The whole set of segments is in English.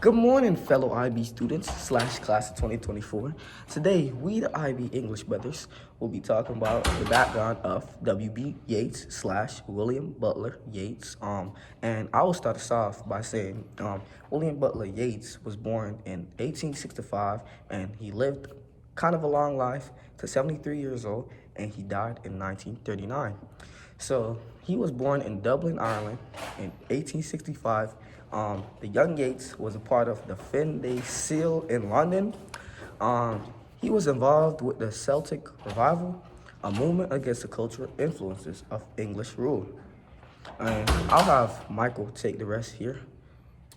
Good morning, fellow IB students slash class of 2024. Today, we, the IB English brothers, will be talking about the background of W.B. Yeats slash William Butler Yeats. And I will start us off by saying William Butler Yeats was born in 1865, and he lived kind of a long life to 73 years old, and he died in 1939. So he was born in Dublin, Ireland in 1865. The young Yeats was a part of the Fin Day Seal in London. He was involved with the Celtic Revival, a movement against the cultural influences of English rule. And I'll have Michael take the rest here.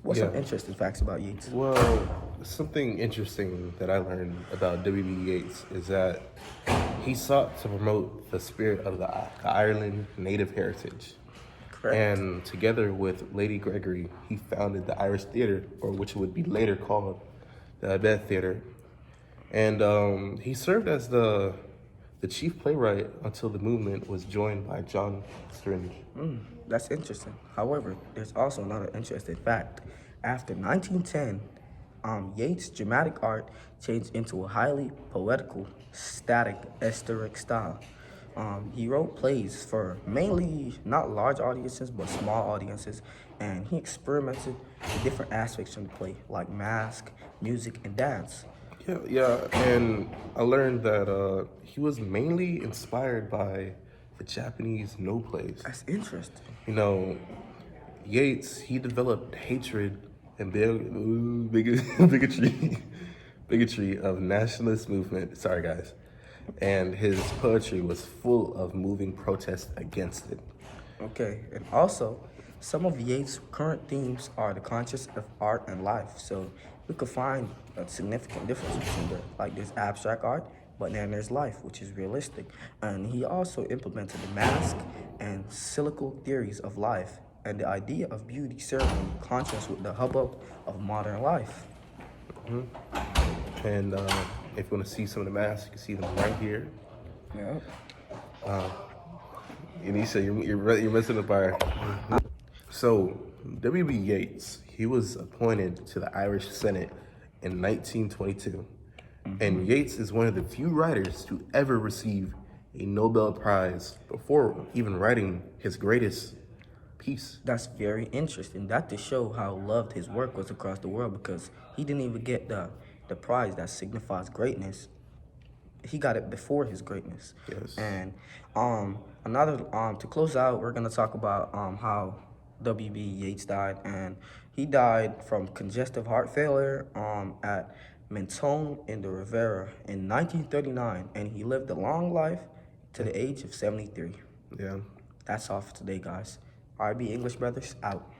What's some interesting facts about Yeats? Well, something interesting that I learned about W.B. Yeats is that he sought to promote the spirit of the Ireland native heritage. Correct. And together with Lady Gregory, he founded the Irish Theatre, or which would be later called the Abed Theatre. And he served as the chief playwright until the movement was joined by John Stringe. That's interesting. However, there's also another interesting fact. After 1910, Yeats' dramatic art changed into a highly poetical, static, esoteric style. He wrote plays for mainly not large audiences, but small audiences, and he experimented with different aspects from the play, like mask, music, and dance. Yeah, and I learned that he was mainly inspired by the Japanese no plays. That's interesting. You know, Yeats, he developed hatred and bigotry of nationalist movement. Sorry, guys. And his poetry was full of moving protest against it. Okay, and also, some of Yeats' current themes are the conscience of art and life. So we could find a significant difference between there's abstract art, but then there's life, which is realistic. And he also implemented the mask and cyclical theories of life and the idea of beauty serving in contrast with the hubbub of modern life. And if you want to see some of the masks, you can see them right here. Yeah. And you say you're missing the bar. So W.B. Yeats, he was appointed to the Irish Senate in 1922. And Yeats is one of the few writers to ever receive a Nobel Prize before even writing his greatest piece. That's very interesting. That to show how loved his work was across the world, because he didn't even get the prize that signifies greatness. He got it before his greatness. Yes. And another to close out, we're gonna talk about how W.B. Yeats died, and he died from congestive heart failure at Mentone in the Riviera in 1939, and he lived a long life to the age of 73. Yeah. That's all for today, guys. RB English Brothers, out.